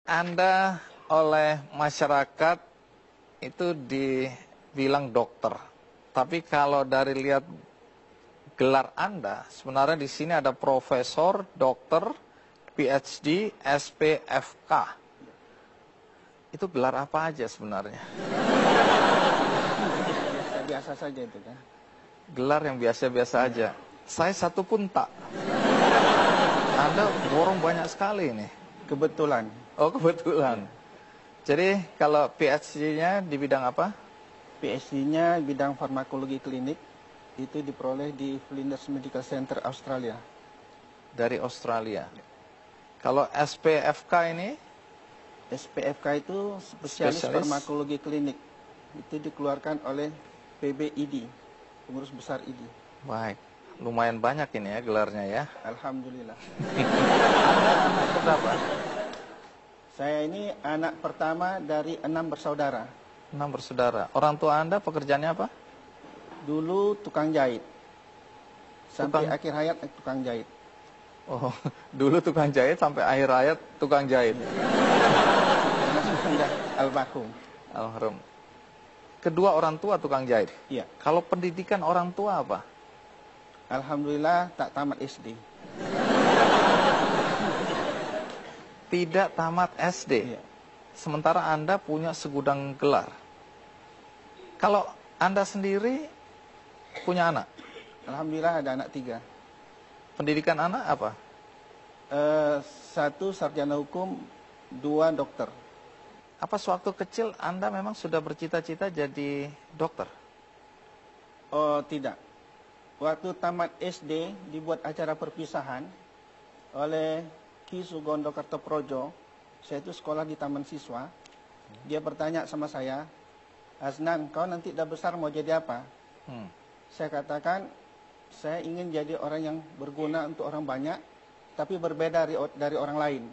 Anda oleh masyarakat itu dibilang dokter. Tapi kalau dari lihat gelar Anda, sebenarnya di sini ada profesor, dokter, PhD, SPFK. Itu gelar apa aja sebenarnya? Biasa saja itu kan. Gelar yang biasa-biasa aja. Saya satu pun tak. Anda borong banyak sekali ini. Kebetulan. Oh, kebetulan. Jadi kalau PhD-nya di bidang apa? PhD-nya bidang farmakologi klinik, itu diperoleh di Flinders Medical Center Australia. Dari Australia. Kalau SPFK ini? SPFK itu spesialis farmakologi klinik. Itu dikeluarkan oleh PBID, pengurus besar ID. Baik, lumayan banyak ini ya gelarnya ya. Alhamdulillah. Anda anak berapa? Saya ini anak pertama dari 6 bersaudara. 6 bersaudara. Orang tua Anda pekerjaannya apa? Dulu tukang jahit. Sampai akhir hayat tukang jahit. Oh, dulu tukang jahit sampai akhir hayat tukang jahit. Karena sudah almarhum. Almarhum. Kedua orang tua tukang jahit? Iya. Kalau pendidikan orang tua apa? Alhamdulillah tak tamat SD. Tidak tamat SD. Iya. Sementara Anda punya segudang gelar. Kalau Anda sendiri punya anak? Alhamdulillah ada anak 3. Pendidikan anak apa? 1 sarjana hukum, 2 dokter. Apa sewaktu kecil Anda memang sudah bercita-cita jadi dokter? Oh tidak. Waktu tamat SD dibuat acara perpisahan oleh Ki Sugondo Kartoprojo. Saya itu sekolah di Taman Siswa. Dia bertanya sama saya, "Aznan, kau nanti udah besar mau jadi apa?" Saya katakan, saya ingin jadi orang yang berguna untuk orang banyak, tapi berbeda dari orang lain.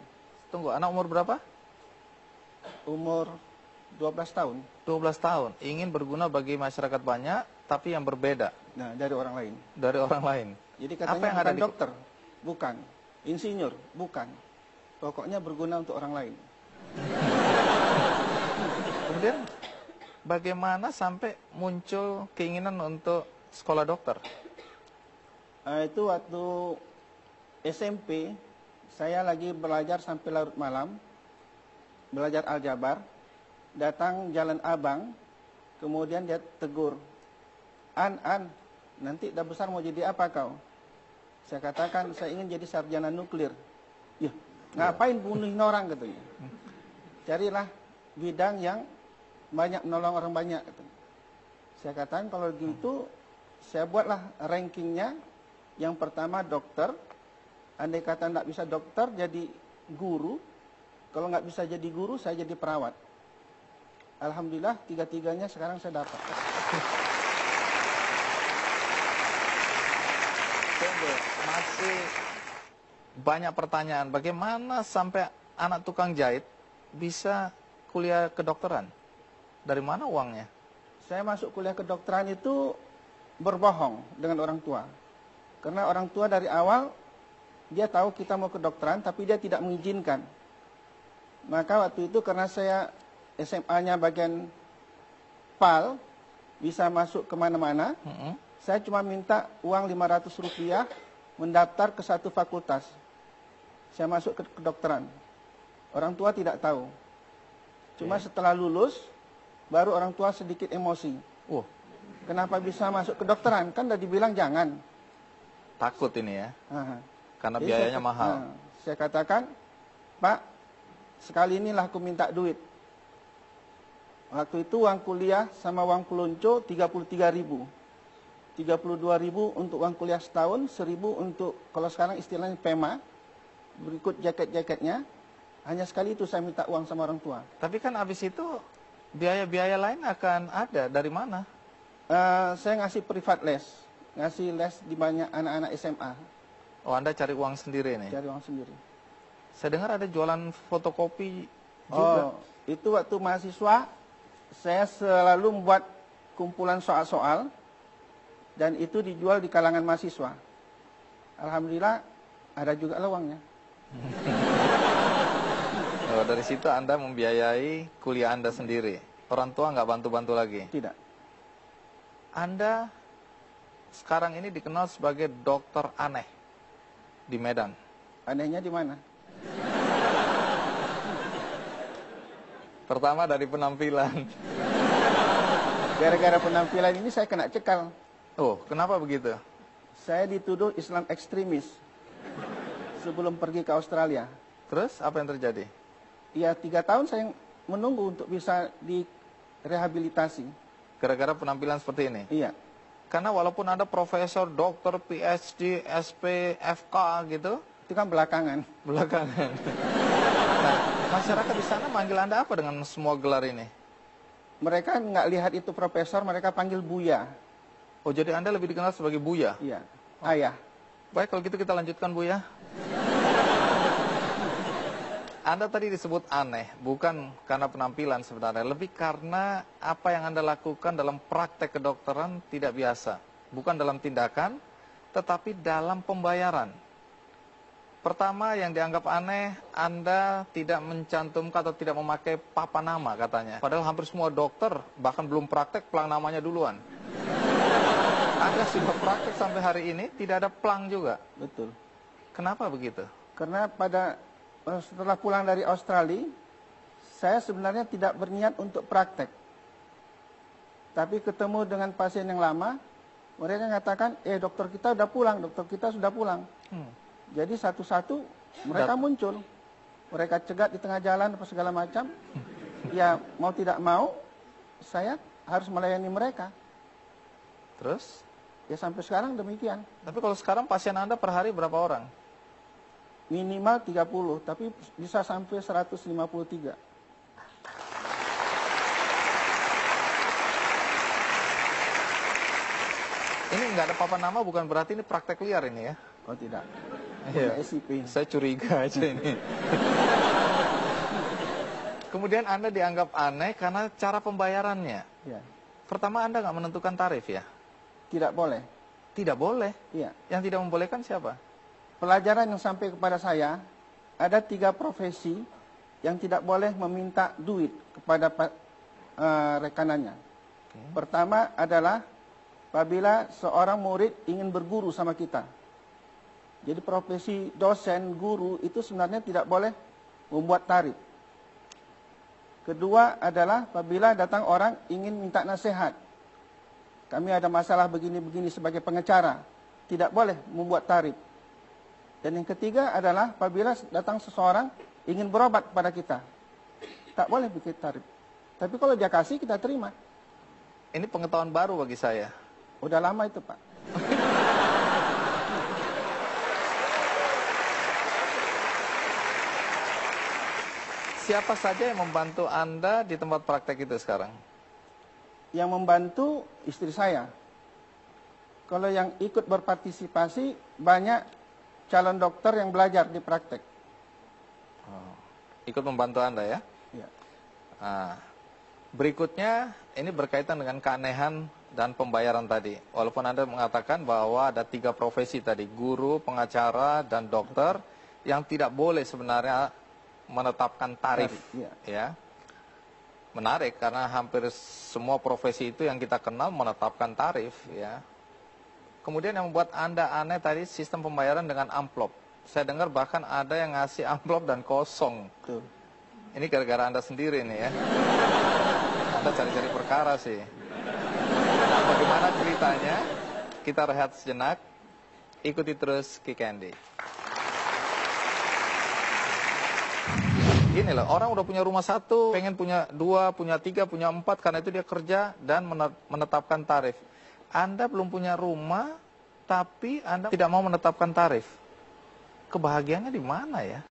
Tunggu, anak umur berapa? Umur 12 tahun. 12 tahun. Ingin berguna bagi masyarakat banyak, tapi yang berbeda. Nah, dari orang lain. Dari orang lain. Jadi katanya apa yang bukan ada di... dokter, bukan. Insinyur, bukan. Pokoknya berguna untuk orang lain. Kemudian, bagaimana sampai muncul keinginan untuk sekolah dokter? Itu waktu SMP, saya lagi belajar sampai larut malam, belajar aljabar, datang Jalan Abang, kemudian dia tegur, An, nanti udah besar mau jadi apa kau? Saya katakan, saya ingin jadi sarjana nuklir. Ya, ngapain bunuhin orang katanya. Carilah bidang yang banyak menolong orang banyak. Katanya. Saya katakan kalau gitu, saya buatlah rankingnya. Yang pertama dokter. Andai kata tidak bisa dokter, jadi guru. Kalau nggak bisa jadi guru, saya jadi perawat. Alhamdulillah, 3-tiganya sekarang saya dapat. Masih banyak pertanyaan. Bagaimana sampai anak tukang jahit bisa kuliah kedokteran? Dari mana uangnya? Saya masuk kuliah kedokteran itu berbohong dengan orang tua. Karena orang tua dari awal, dia tahu kita mau kedokteran, tapi dia tidak mengizinkan. Maka waktu itu karena saya SMA-nya bagian PAL, bisa masuk kemana-mana, saya cuma minta uang Rp500 mendaftar ke satu fakultas. Saya masuk ke kedokteran. Orang tua tidak tahu. Cuma setelah lulus, baru orang tua sedikit emosi. Kenapa bisa masuk kedokteran? Kan udah dibilang jangan. Takut ini ya? Karena Jadi biayanya mahal. Saya katakan, Pak, sekali inilah aku minta duit. Waktu itu uang kuliah sama uang pelonco 33.000. 32.000 untuk uang kuliah setahun, 1.000 untuk, kalau sekarang istilahnya PEMA, berikut jaket-jaketnya. Hanya sekali itu saya minta uang sama orang tua. Tapi kan habis itu biaya-biaya lain akan ada. Dari mana? Saya ngasih privat les. Ngasih les di banyak anak-anak SMA. Oh, Anda cari uang sendiri nih? Cari uang sendiri. Saya dengar ada jualan fotokopi juga. Oh, itu waktu mahasiswa, saya selalu membuat kumpulan soal-soal, dan itu dijual di kalangan mahasiswa. Alhamdulillah, ada juga uangnya. Oh, dari situ Anda membiayai kuliah Anda sendiri. Orang tua nggak bantu-bantu lagi. Tidak. Anda sekarang ini dikenal sebagai dokter aneh di Medan. Anehnya di mana? Pertama dari penampilan. Gara-gara penampilan ini saya kena cekal. Oh, kenapa begitu? Saya dituduh Islam ekstremis sebelum pergi ke Australia. Terus apa yang terjadi? Ya 3 tahun saya menunggu untuk bisa direhabilitasi. Gara-gara penampilan seperti ini? Iya. Karena walaupun Anda profesor, dokter, PhD, SP, FK gitu, Itu kan belakangan. belakangan. Nah, masyarakat di sana manggil Anda apa dengan semua gelar ini? Mereka nggak lihat itu profesor, mereka panggil Buya. Oh, jadi Anda lebih dikenal sebagai Buya? Iya. Ayah. Baik, kalau gitu kita lanjutkan, Buya. Anda tadi disebut aneh, bukan karena penampilan sebenarnya, lebih karena apa yang Anda lakukan dalam praktek kedokteran tidak biasa. Bukan dalam tindakan, tetapi dalam pembayaran. Pertama yang dianggap aneh, Anda tidak mencantumkan atau tidak memakai papan nama katanya. Padahal hampir semua dokter, bahkan belum praktek, plang namanya duluan. Anda sudah praktek sampai hari ini, tidak ada plang juga. Betul. Kenapa begitu? Karena setelah pulang dari Australia, saya sebenarnya tidak berniat untuk praktek. Tapi ketemu dengan pasien yang lama, mereka mengatakan, dokter kita sudah pulang, dokter kita sudah pulang. Jadi satu-satu mereka muncul. Mereka cegat di tengah jalan apa segala macam. Ya mau tidak mau, saya harus melayani mereka. Terus? Ya sampai sekarang demikian. Tapi kalau sekarang pasien Anda per hari berapa orang? Minimal 30, tapi bisa sampai 153. Ini nggak ada papan nama bukan berarti ini praktek liar ini ya? Oh tidak. Iya. SIP. Saya curiga aja ini. Kemudian Anda dianggap aneh karena cara pembayarannya. Ya. Pertama Anda nggak menentukan tarif ya? Tidak boleh. Tidak boleh. Iya. Yang tidak membolehkan siapa? Pelajaran yang sampai kepada saya, ada 3 profesi yang tidak boleh meminta duit kepada rekanannya. Pertama adalah apabila seorang murid ingin berguru sama kita. Jadi profesi dosen, guru itu sebenarnya tidak boleh membuat tarif. Kedua adalah apabila datang orang ingin minta nasihat. Kami ada masalah begini-begini sebagai pengacara, tidak boleh membuat tarif. Dan yang ketiga adalah apabila datang seseorang ingin berobat pada kita, tak boleh bikin tarif. Tapi kalau dia kasih, kita terima. Ini pengetahuan baru bagi saya. Udah lama itu, Pak. Siapa saja yang membantu Anda di tempat praktek itu sekarang? Yang membantu istri saya. Kalau yang ikut berpartisipasi, banyak calon dokter yang belajar di praktek. Oh, ikut membantu Anda ya? Ya. Nah, berikutnya ini berkaitan dengan keanehan dan pembayaran tadi. Walaupun Anda mengatakan bahwa ada 3 profesi tadi, guru, pengacara, dan dokter, yang tidak boleh sebenarnya menetapkan tarif. Ya. Menarik karena hampir semua profesi itu yang kita kenal menetapkan tarif. Ya. Kemudian yang membuat Anda aneh tadi sistem pembayaran dengan amplop. Saya dengar bahkan ada yang ngasih amplop dan kosong. Betul. Ini gara-gara Anda sendiri nih ya. Anda cari-cari perkara sih. Nah, bagaimana ceritanya? Kita rehat sejenak. Ikuti terus Ki Candy. Gini loh, orang udah punya rumah 1, pengen punya 2, punya 3, punya 4, karena itu dia kerja dan menetapkan tarif. Anda belum punya rumah, tapi Anda tidak mau menetapkan tarif. Kebahagiaannya di mana ya?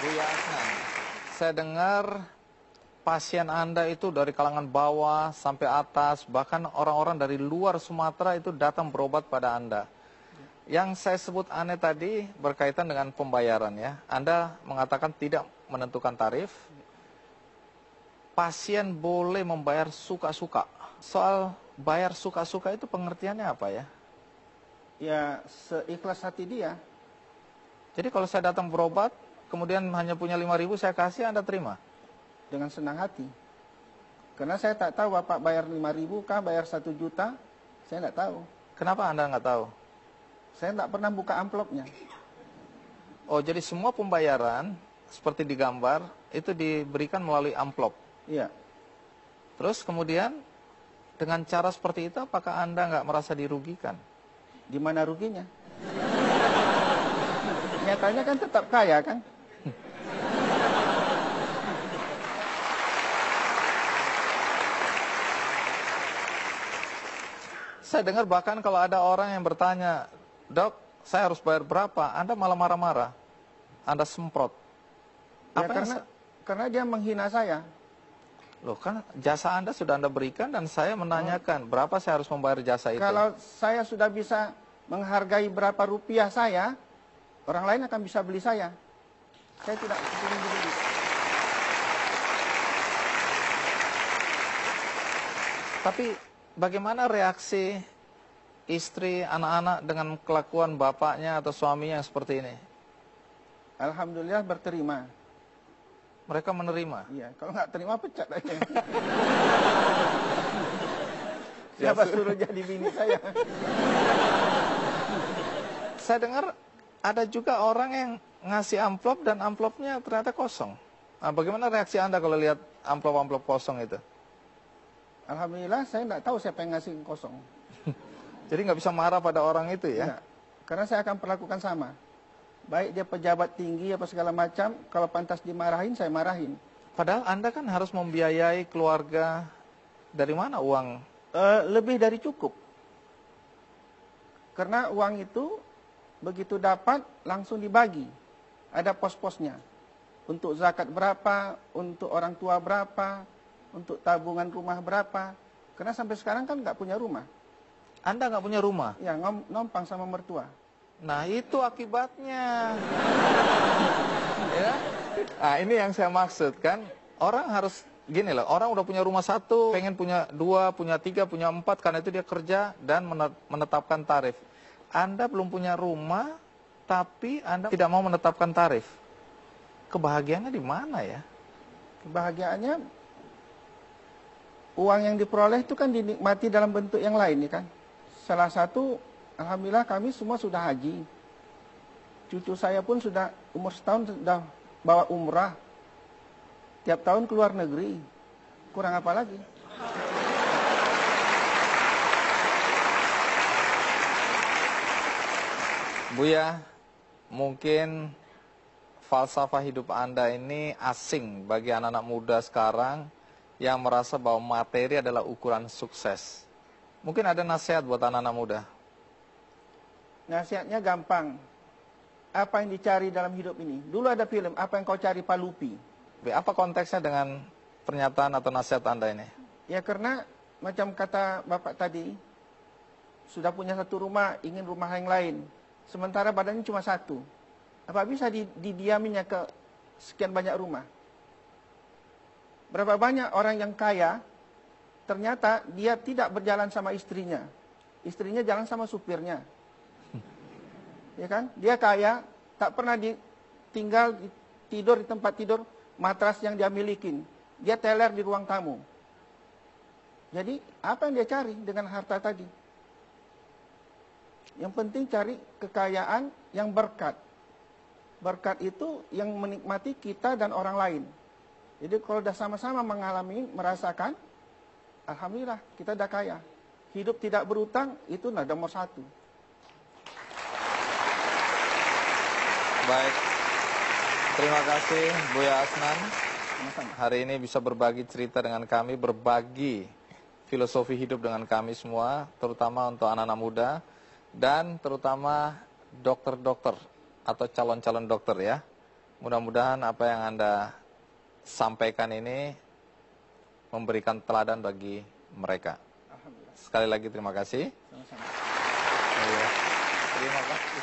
Bu Yasna, saya dengar pasien Anda itu dari kalangan bawah sampai atas, bahkan orang-orang dari luar Sumatera itu datang berobat pada Anda. Yang saya sebut aneh tadi berkaitan dengan pembayaran ya. Anda mengatakan tidak menentukan tarif. Pasien boleh membayar suka-suka. Soal bayar suka-suka itu pengertiannya apa ya? Ya seikhlas hati dia. Jadi kalau saya datang berobat, kemudian hanya punya 5.000 saya kasih, Anda terima? Dengan senang hati. Karena saya tak tahu Bapak bayar 5.000 kah, bayar 1 juta, saya tidak tahu. Kenapa Anda nggak tahu? Saya tidak pernah buka amplopnya. Oh, jadi semua pembayaran seperti digambar itu diberikan melalui amplop. Iya. Terus kemudian dengan cara seperti itu apakah Anda nggak merasa dirugikan? Di mana ruginya? Nyatanya kan tetap kaya kan? Saya dengar bahkan kalau ada orang yang bertanya, "Dok, saya harus bayar berapa?" Anda malah marah-marah. Anda semprot. Ya, Apa yang karena dia menghina saya. Loh, kan jasa Anda sudah Anda berikan dan saya menanyakan berapa saya harus membayar jasa itu. Kalau saya sudah bisa menghargai berapa rupiah saya, orang lain akan bisa beli saya. Saya tidak ingin beli. Tapi bagaimana reaksi istri, anak-anak dengan kelakuan bapaknya atau suaminya yang seperti ini? Alhamdulillah berterima. Mereka menerima. Iya, kalau nggak terima pecat aja. Siapa suruh jadi bini saya? Saya dengar ada juga orang yang ngasih amplop dan amplopnya ternyata kosong. Nah, bagaimana reaksi Anda kalau lihat amplop-amplop kosong itu? Alhamdulillah saya nggak tahu siapa yang ngasih kosong. Jadi nggak bisa marah pada orang itu ya? Nggak. Karena saya akan perlakukan sama. Baik dia pejabat tinggi apa segala macam, kalau pantas dimarahin, saya marahin. Padahal Anda kan harus membiayai keluarga. Dari mana uang? Lebih dari cukup. Karena uang itu begitu dapat langsung dibagi. Ada pos-posnya. Untuk zakat berapa, untuk orang tua berapa, untuk tabungan rumah berapa. Karena sampai sekarang kan nggak punya rumah. Anda nggak punya rumah? Ya, nompang sama mertua. Nah, itu akibatnya. Ya. Nah, ini yang saya maksud kan. Orang harus gini loh, orang udah punya rumah 1, pengen punya 2, punya 3, punya 4, karena itu dia kerja dan menetapkan tarif. Anda belum punya rumah, tapi Anda tidak mau menetapkan tarif. Kebahagiaannya di mana ya? Kebahagiaannya, uang yang diperoleh itu kan dinikmati dalam bentuk yang lain, ya kan? Salah satu, alhamdulillah kami semua sudah haji. Cucu saya pun sudah umur setahun sudah bawa umrah. Tiap tahun keluar negeri. Kurang apa lagi? Buya, mungkin falsafah hidup Anda ini asing bagi anak-anak muda sekarang yang merasa bahwa materi adalah ukuran sukses. Mungkin ada nasihat buat anak-anak muda. Nasihatnya gampang. Apa yang dicari dalam hidup ini? Dulu ada film, Apa Yang Kau Cari Pak Lupi. Apa konteksnya dengan pernyataan atau nasihat Anda ini? Ya karena macam kata Bapak tadi, sudah punya satu rumah, ingin rumah yang lain. Sementara badannya cuma satu. Apa bisa didiaminya ke sekian banyak rumah? Berapa banyak orang yang kaya, ternyata dia tidak berjalan sama istrinya. Istrinya jalan sama supirnya. Ya kan? Dia kaya, tak pernah tinggal tidur di tempat tidur matras yang dia milikin. Dia teler di ruang tamu. Jadi, apa yang dia cari dengan harta tadi? Yang penting cari kekayaan yang berkat. Berkat itu yang menikmati kita dan orang lain. Jadi kalau sudah sama-sama mengalami, merasakan, alhamdulillah kita sudah kaya. Hidup tidak berutang, itu nomor 1. Baik, terima kasih Buya Asnan. Sama-sama. Hari ini bisa berbagi cerita dengan kami, berbagi filosofi hidup dengan kami semua, terutama untuk anak-anak muda, dan terutama dokter-dokter atau calon-calon dokter ya. Mudah-mudahan apa yang Anda sampaikan ini memberikan teladan bagi mereka. Alhamdulillah. Sekali lagi terima kasih. Sama-sama. Terima kasih.